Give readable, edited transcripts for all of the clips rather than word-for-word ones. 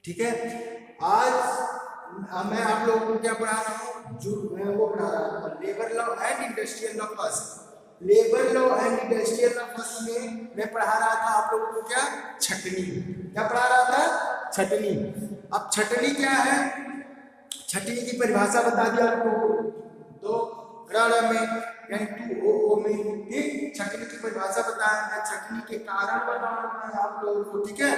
ठीक है। आज मैं आप लोगों को क्या पढ़ा रहा हूँ, जो मैं वो पढ़ा रहा हूँ labour law and industrial law first. Labour law and industrial law first में मैं पढ़ा रहा था आप लोगों को क्या, छटनी। क्या पढ़ा रहा था, छटनी। अब छटनी क्या है, छटनी की परिभाषा बता दिया आपको दो रण में यानी 2 में। ठीक, छटनी की परिभाषा बताया है, छटनी के कारण बताना है आप लोगों को। ठीक है,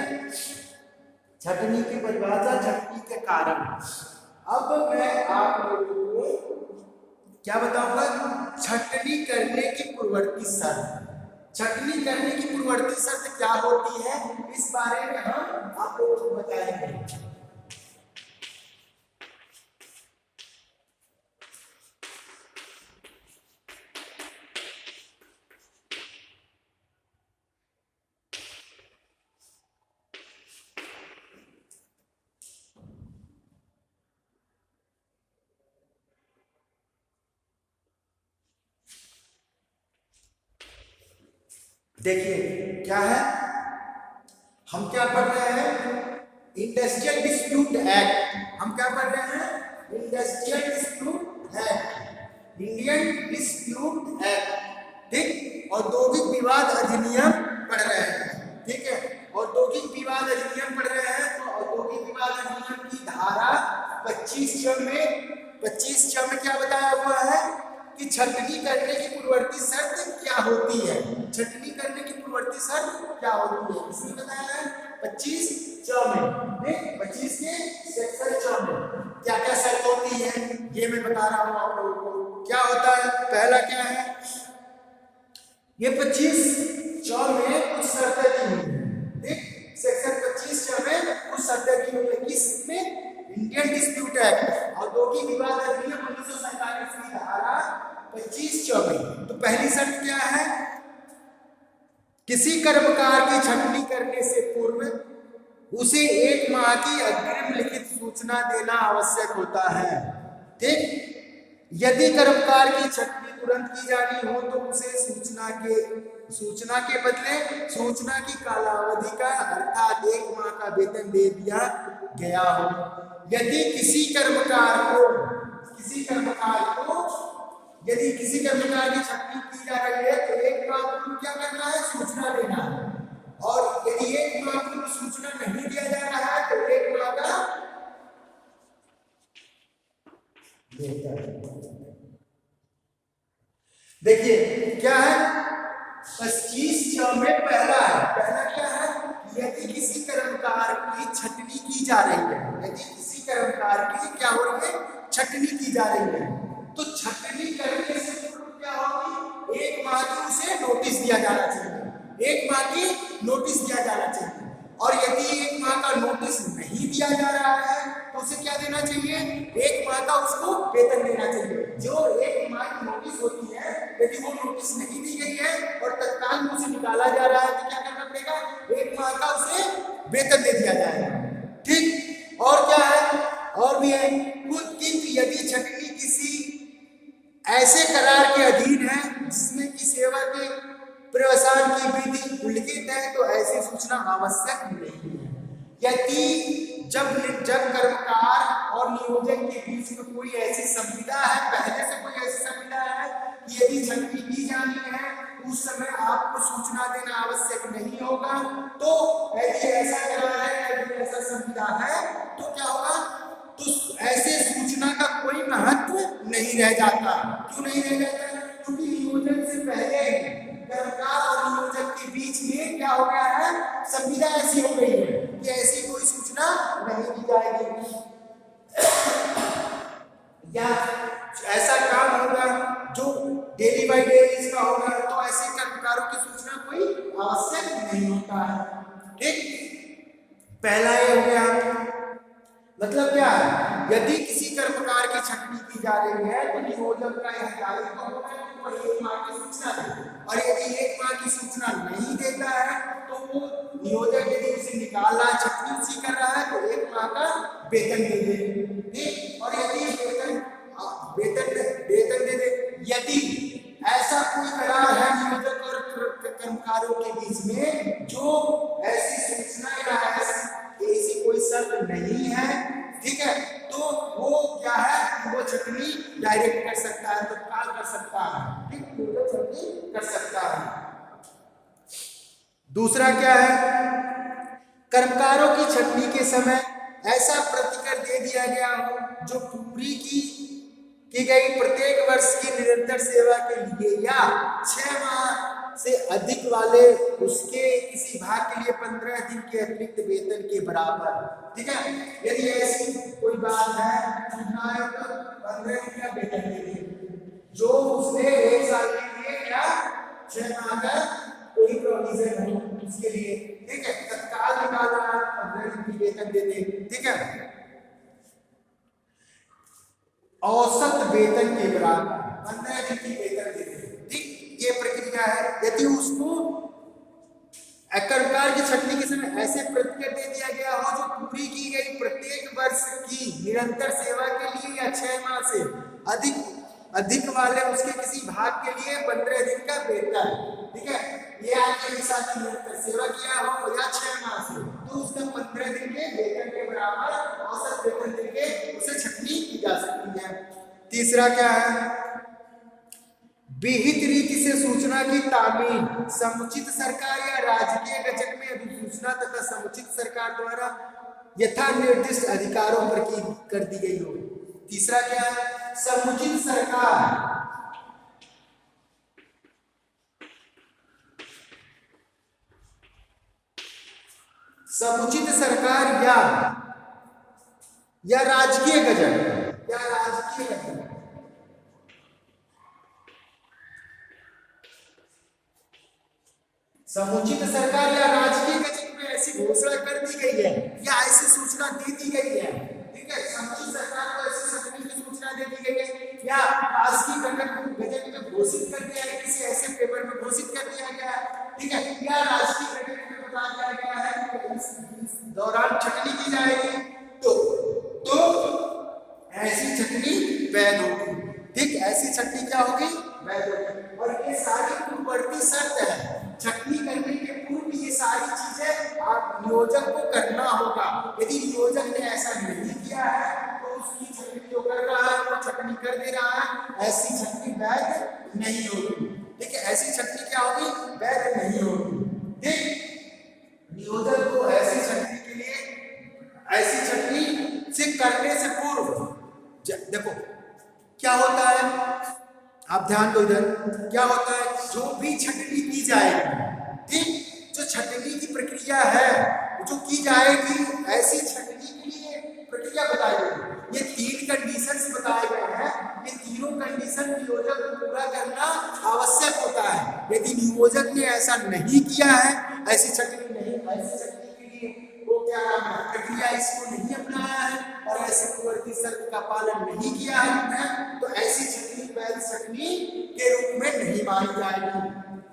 छटनी की परिभाषा, छटनी के कारण। अब मैं आप लोगों को क्या बताऊंगा, छटनी करने की पूर्ववर्ती शर्त। छटनी करने की पूर्ववर्ती शर्त क्या होती है, इस बारे में हम आप लोगों को बताएंगे। देखिए क्या है, हम क्या पढ़ रहे हैं, इंडस्ट्रियल डिस्प्यूट एक्ट। हम क्या पढ़ रहे हैं, industrial dispute act, Indian dispute act. ठीक, औद्योगिक विवाद अधिनियम पढ़ रहे हैं। ठीक है, औद्योगिक विवाद अधिनियम पढ़ रहे हैं। तो औद्योगिक विवाद अधिनियम की धारा 25 में क्या बताया हुआ है कि छटनी करने की पूर्ववर्ती शर्त क्या होती है। छटनी करने की पूर्ववर्ती शर्त क्या होती है, इसमें बताया है 25 में। 25 के सेक्शन 4 में क्या क्या शर्त होती है ये मैं बता रहा हूं आप लोगों को। क्या होता है, पहला क्या है, ये 25 में कुछ शर्तें दी हुई है। ठीक, सेक्शन 25 में कुछ शर्तें दी हुई है, किसमें, इंडियन डिस्प्यूट एक्ट, औद्योगिक विवाद अधिनियम 1947 की धारा 25 में। तो पहली शर्त क्या है, किसी कर्मकार की छटनी करने से पूर्व उसे 1 माह की अग्रिम लिखित सूचना देना आवश्यक होता है। ठीक, यदि कर्मकार की छटनी तुरंत की जानी हो तो उसे सूचना के बदले सूचना की कालावधि का अर्थात 1 माह का वेतन दे दिया गया हो। यदि किसी कर्मकार की छटनी की जा रही है तो 1 माह को क्या करना है, सूचना देना है। और यदि 1 माह को सूचना नहीं दिया जा रहा है तो 1 माह का देखिए क्या है, 25 में पहला क्या है, यदि किसी कर्मकार की छटनी की जा रही है, यदि किसी कर्मकार की क्या हो रही है, छटनी की जा रही है, तो छटनी करने से पूर्व क्या होगी, 1 माह की उसे नोटिस दिया जाना चाहिए। 1 माह की नोटिस दिया जाना चाहिए। और यदि 1 माह का नोटिस नहीं दिया जा रहा है तो उसे क्या देना चाहिए, 1 माह का उसको वेतन देना चाहिए। जो 1 माह की नोटिस होती है, यदि वो नोटिस नहीं दी गई है और तत्काल में उसे निकाला जा रहा है तो क्या करना पड़ेगा, 1 माह का उसे वेतन दे दिया जाएगा। ठीक, और क्या है, और भी है, किंतु यदि छटनी किसी ऐसे करार के अधीन है जिसमें की सेवा के प्रवसान की विधि उल्लिखित है तो ऐसी सूचना आवश्यक नहीं है। यदि जब कर्मकार और नियोजक के बीच में कोई ऐसी संविदा है, पहले से कोई ऐसी संविदा है कि यदि छटनी की जानी है उस समय आपको सूचना देना आवश्यक नहीं होगा, तो यदि ऐसा करार है, यदि ऐसा संविदा है तो क्या होगा, तो ऐसे सूचना का कोई महत्व नहीं रह जाता। क्यों नहीं रह जाता, क्योंकि नियोजन से पहले कर्मकार और नियोजक के बीच में क्या हो गया है, संविदा ऐसी हो गई है कि ऐसी कोई सूचना नहीं दी जाएगी। या ऐसा काम होगा जो डेली बाय डे इसका होगा तो ऐसे कर्मकारों की सूचना कोई आवश्यक नहीं होता है। ठीक, पहला ये हो गया। मतलब क्या है, यदि किसी कर्मकार की छटनी की जा रही है तो नियोजक का यह दायित्व होगा कि वह 1 माह की सूचना दे, और यदि 1 माह की सूचना नहीं देता है तो वो नियोजक यदि उसे निकालना है, छटनी उसी कर रहा है तो 1 माह का वेतन दे दे। ठीक, और यदि वेतन दे दे, यदि ऐसा कोई करार है नियोजक और कर्मकारों के बीच में जो ऐसी सूचना या ऐसी कोई शर्त नहीं दूसरा क्या है, कर्मकारों की छटनी के समय ऐसा प्रतिकर दे दिया गया हो जो पूरी की गई प्रत्येक वर्ष की निरंतर सेवा के लिए या 6 माह से अधिक वाले उसके किसी भाग के लिए 15 दिन के अतिरिक्त वेतन के बराबर। ठीक है, यदि ऐसी कोई बात है तो 15 दिन का वेतन देंगे जो उसने 1 साल के लिए या 6 माह का कोई प्रोविजन हो उसके लिए। ठीक है, तत्काल निकालना 15 दिन की वेतन दे दे। ठीक है, औसत वेतन के बराबर 15 दिन की वेतन दे दे। ठीक, ये प्रक्रिया है। यदि उसको कर्मकार की छटनी के समय ऐसे प्रतिकर दे दिया गया हो जो पूरी की गई प्रत्येक वर्ष की निरंतर सेवा के लिए या 6 माह से अधिक वाले उसके किसी भाग के लिए 15 दिन का वेतन। ठीक है, ये आपके हिसाब से निरंतर सेवा किया हो या 6 माह से, तो उसका 15 दिन के वेतन के बराबर औसत वेतन देके उसे छटनी की जा सकती है। तीसरा क्या है, विहित रीति से सूचना की तामील समुचित सरकार या राजकीय गजट में अधिसूचना तथा समुचित सरकार द्वारा यथा निर्दिष्ट अधिकारों पर की कर दी गई हो। तीसरा क्या है, समुचित सरकार या राजकीय गजट समुचित सरकार या राजकीय गजट में ऐसी घोषणा कर दी गई है या ऐसी सूचना दे दी गई है। ठीक है, समुचित सरकार को ऐसी सूचना दे दी गई है या राजकीय गजट में घोषित कर दिया है, किसी ऐसे पेपर में घोषित कर दिया गया है। ठीक है, या राजकीय गजट में बता दिया गया है कि इस दौरान छटनी की जाएगी, तो ऐसी छटनी वैध होगी। ठीक, ऐसी छटनी क्या होगी, वैध होगी। और ये सारी पूर्ववर्ती शर्त है, छटनी करने के पूर्व ये सारी चीजें आप नियोजक को करना होगा। यदि नियोजक ने ऐसा नहीं किया है तो उसकी छटनी जो कर रहा है वो छटनी कर दे रहा है, ऐसी छटनी वैध नहीं होगी। ठीक है, ऐसी छटनी क्या होगी, वैध नहीं होगी। ठीक, नियोजक को ऐसी छटनी के लिए ऐसी छटनी से करने से पूर्व देखो क्या होता है, आप ध्यान दो इधर, क्या होता है, जो भी छटनी की जाएगी, ठीक, जो छटनी की प्रक्रिया है जो की जाएगी, ऐसी छटनी के लिए प्रक्रिया बताई गई। ये 3 कंडीशंस बताए गए हैं, ये तीनों कंडीशन नियोजक को पूरा करना आवश्यक होता है। यदि नियोजक ने ऐसा नहीं किया है, ऐसी छटनी के लिए वो क्या नाम है, प्रक्रिया इसको नहीं अपनाया है और ऐसे पूर्ववर्ती शर्त का पालन नहीं किया है, तो ऐसी छटनी वैध छटनी के रूप में नहीं मानी जाएगी।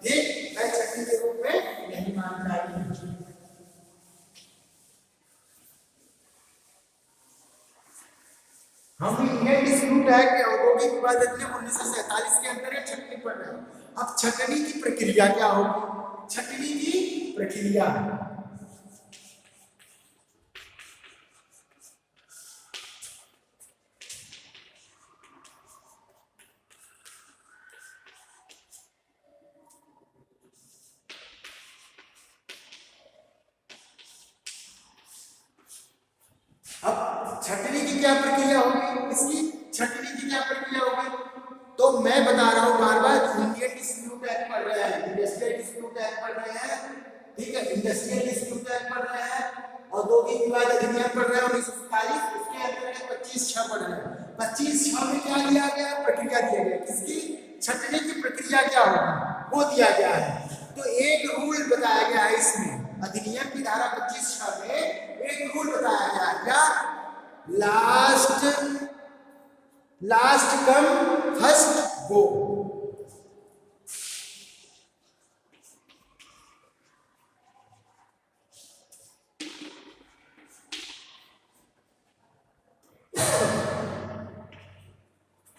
ठीक, वैध छटनी के रूप में नहीं मानी जाएगी। हम इंडियन डिस्प्यूट एक्ट औद्योगिक विवाद अधिनियम 1947 के अंतर्गत छटनी पढ़ रहे हैं। अब छटनी की प्रक्रिया क्या होगी, छटनी की प्रक्रिया छटनी की क्या प्रक्रिया होगी, इसकी छटनी की क्या प्रक्रिया होगी, तो मैं बता रहा हूं बार बार, इंडियन डिस्प्यूट एक्ट पढ़ रहे हैं, इंडस्ट्रियल डिस्प्यूट एक्ट पढ़ रहे हैं। ठीक है, इंडस्ट्रियल डिस्प्यूट एक्ट पढ़ रहे हैं, औद्योगिक विवाद अधिनियम पढ़ रहे हैं 1947, उसके अंतर्गत 25(6) पढ़ रहे हैं। 25(6) में क्या दिया गया, प्रक्रिया दिया गया, किसकी, छटनी की प्रक्रिया क्या होगी वो दिया गया है। तो एक रूल बताया गया है इसमें, अधिनियम की धारा 25(6) में एक रूल बताया गया है, क्या, last come first go.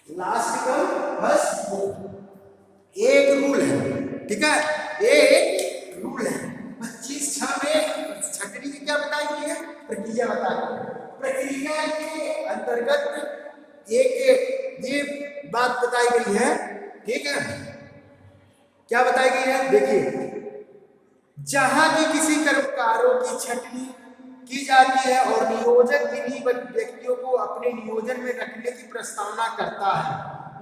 Last come first go एक रूल है। ठीक है, एक रूल है। 25(6) में छटनी की क्या बताई गई है, प्रक्रिया बताई गई है। प्रक्रिया के अंतर्गत एक ये बात बताई गई है। ठीक है, क्या बताई गई है, देखिए, जहां भी किसी कर्मकारों की छंटनी की जाती है और नियोजक किन्हीं व्यक्तियों को अपने नियोजन में रखने की प्रस्तावना करता है,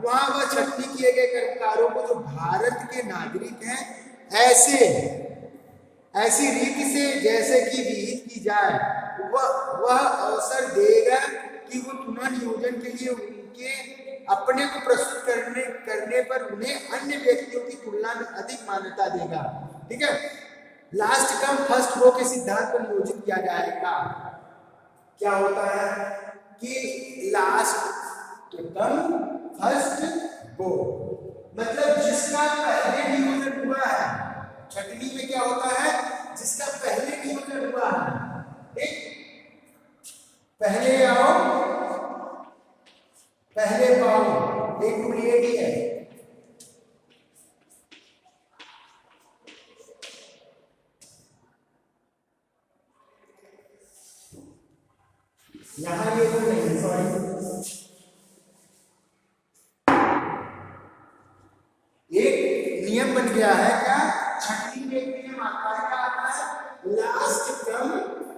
वहां वह छंटनी किए गए कर्मकारों को जो भारत के नागरिक हैं ऐसी रीति से जैसे कि विहित की जाए, वह अवसर देगा कि वो पुनः नियोजन के लिए उनके अपने को प्रस्तुत करने पर उन्हें अन्य व्यक्तियों की तुलना में अधिक मान्यता देगा। ठीक है, लास्ट कम फर्स्ट गो के सिद्धांत पर नियोजित किया जाएगा। क्या होता है कि लास्ट कम फर्स्ट गो, मतलब जिसका पहले नियोजन हुआ है, छठवीं में क्या होता है, जिसका पहले नियोजन हुआ है, पहले आओ पहले पाओ, एक बुनियादी है। यहां ये तो नहीं, सॉरी, एक नियम बन गया है क्या, छठवीं में एक नियम आता है, क्या आता है, last come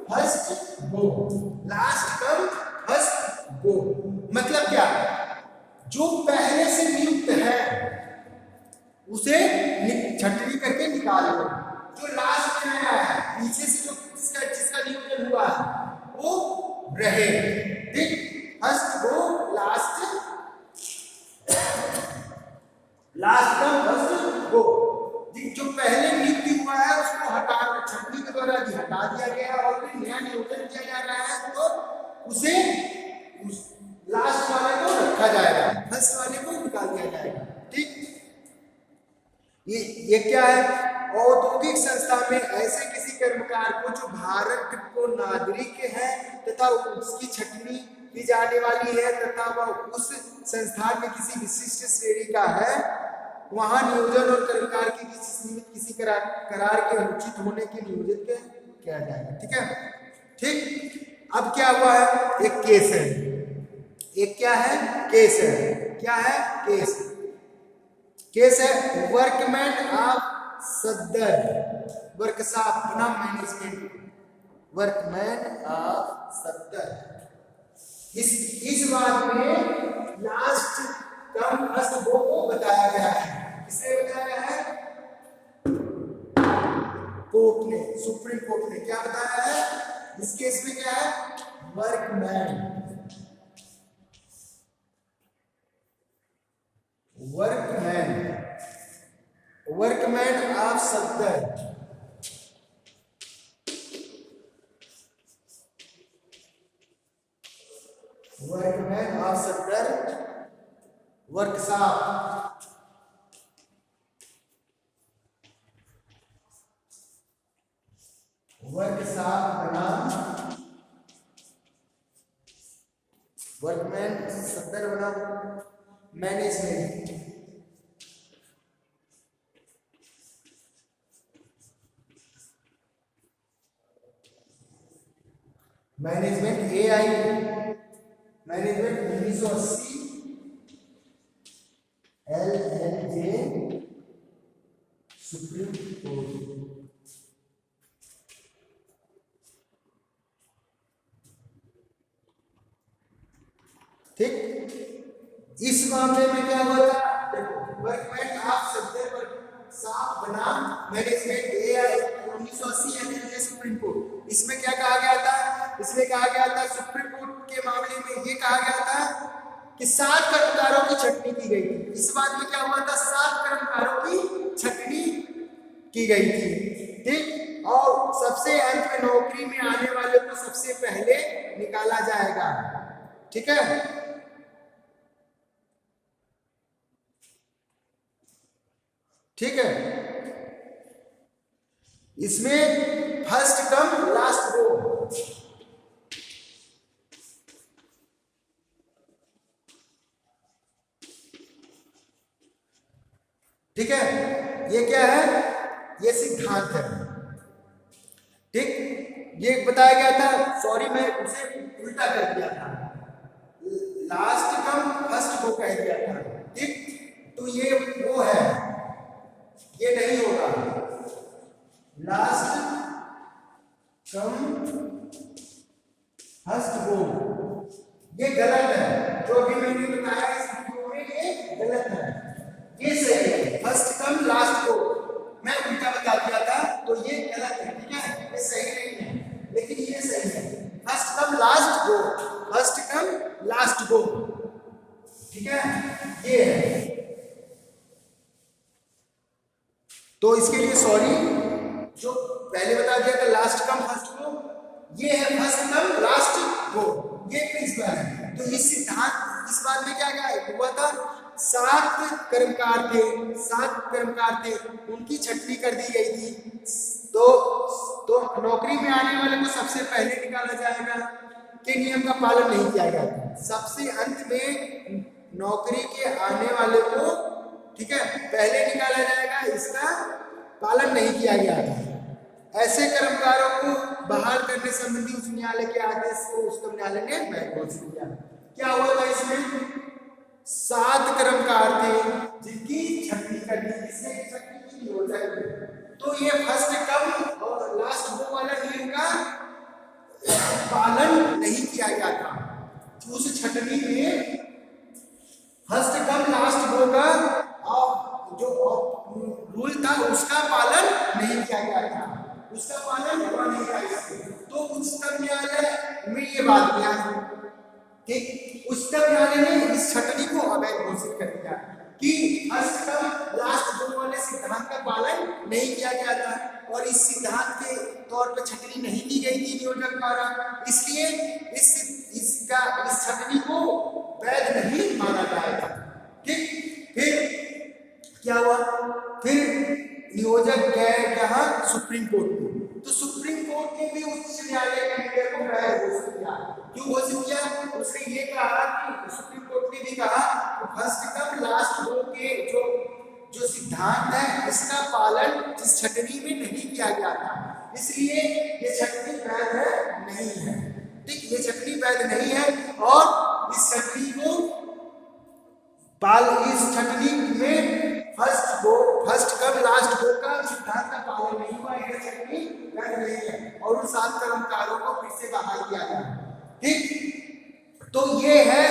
first go, last come first go. मतलब क्या, जो पहले से नियुक्त है उसे छटनी करके निकाल दो, जो लास्ट में आया है पीछे से जो जिसका नियोजन हुआ है वो रहे। ठीक, first go last come first go. जो पहले नियुक्ति हुआ है उसको हटा, छटनी के द्वारा हटा दिया गया और फिर नया नियोजन किया जा रहा है, तो उसे लास्ट वाले को रखा जाएगा, फर्स्ट वाले को निकाल दिया जाएगा। ठीक, ये क्या है, औद्योगिक संस्था में ऐसे किसी कर्मकार को जो भारत को नागरिक है तथा उसकी छटनी की जाने वाली है तथा वह उस संस्थान में किसी विशिष्ट श्रेणी का है, वहां नियोजन और कर्मकार के बीच सीमित किसी करार के अनुचित होने के नियोजित किया जाएगा। ठीक है, ठीक, अब क्या हुआ है, एक केस है, एक क्या है, केस है, क्या है, केस, केस है वर्कमैन ऑफ सदर वर्कशॉप बनाम मैनेजमेंट, वर्कमैन ऑफ सदर। इस बात में लास्ट कम फर्स्ट गो को बताया गया है, किसे बताया है, कोर्ट ने, सुप्रीम कोर्ट ने क्या बताया है, इस केस में क्या है, वर्कमैन, वर्कमैन ऑफ सदर, वर्कमैन ऑफ सदर वर्कशॉप, वर्कशॉप बनाम वर्कमैन सदर बनाम management, management AI, management 1980 LLJ supreme court. ठीक, इस मामले में क्या हुआ था, वर्कमैन ऑफ सदर वर्कशॉप बनाम management AI 1980 LLJ supreme court. इसमें क्या कहा गया था, इसमें कहा गया था, सुप्रीम कोर्ट के मामले में ये कहा गया था कि 7 कर्मकारों की छटनी की गई थी। इस बात में क्या हुआ था, 7 कर्मकारों की छटनी की गई थी। ठीक, और सबसे अंत में नौकरी में आने वाले को सबसे पहले निकाला जाएगा। ठीक है, ठीक है, इसमें फर्स्ट कम लास्ट गो, ठीक है, ये क्या है, ये सिद्धांत है। ठीक, ये बताया गया था, सॉरी मैं उसे उल्टा कर दिया था, लास्ट कम फर्स्ट को कह दिया था। ठीक, तो ये वो है, ये नहीं होगा, लास्ट कम फर्स्ट गो, ये गलत है। जो अभी मैंने बताया इस वीडियो में ये गलत है, ये सही है। फर्स्ट कम लास्ट गो मैं उल्टा बता दिया था, तो ये गलत है, ठीक है, ये सही नहीं है, लेकिन ये सही है। फर्स्ट कम लास्ट गो, फर्स्ट कम लास्ट गो, ठीक है, ये है। तो इसके लिए सॉरी, जो पहले बता दिया था लास्ट कम फर्स्ट गो, ये है फर्स्ट कम लास्ट गो, ये प्रिंसिपल है। तो इस सिद्धांत, इस बात में क्या क्या हुआ था, 7 कर्मकार थे, उनकी छटनी कर दी गई थी। तो नौकरी में आने वाले को सबसे पहले निकाला जाएगा, के नियम का पालन नहीं किया गया। सबसे अंत में नौकरी के आने वाले को, ठीक है, पहले निकाला जाएगा, इसका पालन नहीं किया गया था। ऐसे कर्मकारों को बहाल करने संबंधी उच्च न्यायालय के आदेश को उच्चतम न्यायालय ने वैध घोषित किया। क्या हुआ था इसमें, 7 कर्मकार थे जिनकी छटनी कर दी, जिसने छटनी की नियोजक, तो ये फर्स्ट कम और लास्ट गो वाला नियम का पालन नहीं किया गया था। उस छटनी में फर्स्ट कम लास्ट गो का जो रूल था उसका पालन नहीं किया गया था, उसका पालन हुआ नहीं था। तो उच्चतम न्यायालय में ये बात किया, ठीक, उच्चतम न्यायालय ने इस छटनी को अवैध घोषित कर दिया कि फर्स्ट कम लास्ट गो वाले सिद्धांत का पालन नहीं किया गया था, और इस सिद्धांत के तौर पर छटनी नहीं की गई थी नियोजक द्वारा, इसलिए इस छटनी को वैध नहीं माना जाएगा। ठीक, फिर क्या हुआ, फिर नियोजक गए कहाँ, सुप्रीम कोर्ट में। तो सुप्रीम कोर्ट ने भी उच्च न्यायालय के निर्णय को वैध घोषित किया। क्यों घोषित किया, उसने ये कहा कि सुप्रीम कोर्ट ने भी कहा फर्स्ट कम लास्ट गो के जो सिद्धांत है इसका पालन इस छटनी में नहीं किया गया था, इसलिए ये छटनी वैध नहीं है। ठीक, ये छटनी वैध नहीं है, और इस छटनी में फर्स्ट कम लास्ट गो का सिद्धांत का पालन नहीं हुआ, ये छटनी वैध नहीं है, और उन 7 कर्मकारों को फिर से बहाल किया गया। ठीक, तो ये है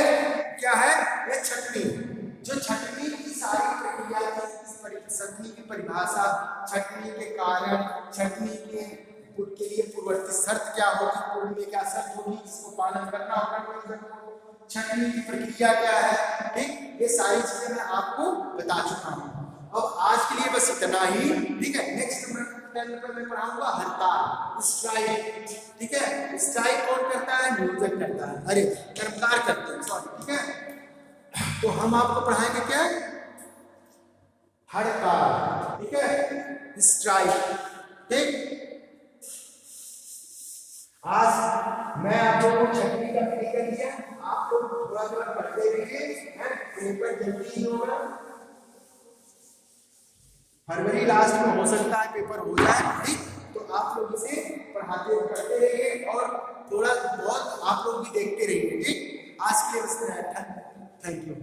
क्या है, ये छटनी, जो छटनी की सारी प्रक्रिया थी, छटनी की परिभाषा, छटनी के कारण, छटनी के लिए पूर्ववर्ती शर्त क्या होगी, पूर्व में क्या शर्त होगी जिसको पालन करना होगा, छटनी की प्रक्रिया क्या है, ठीक, ये सारी चीजें मैं आपको बता चुका हूँ। अब आज के लिए बस इतना ही, ठीक है। नेक्स्ट पर मैं पढ़ाऊंगा हड़ताल, स्ट्राइक, ठीक है। स्ट्राइक कौन करता है, नियोजक करता है, अरे कर्मकार करते हैं, सॉरी, ठीक है। तो हम आपको पढ़ाएंगे क्या, हड़ताल, ठीक है, स्ट्राइक। ठीक, आज मैं आप लोगों को छटनी का कर दिया, आप लोग थोड़ा थोड़ा पढ़ते रहिए, पेपर जल्दी ही होगा, फरवरी लास्ट में हो सकता है पेपर हो जाए। ठीक, तो आप लोग इसे पढ़ते रहिए और थोड़ा बहुत आप लोग भी देखते रहिए। ठीक, आज के लिए बस इतना है, थैंक यू।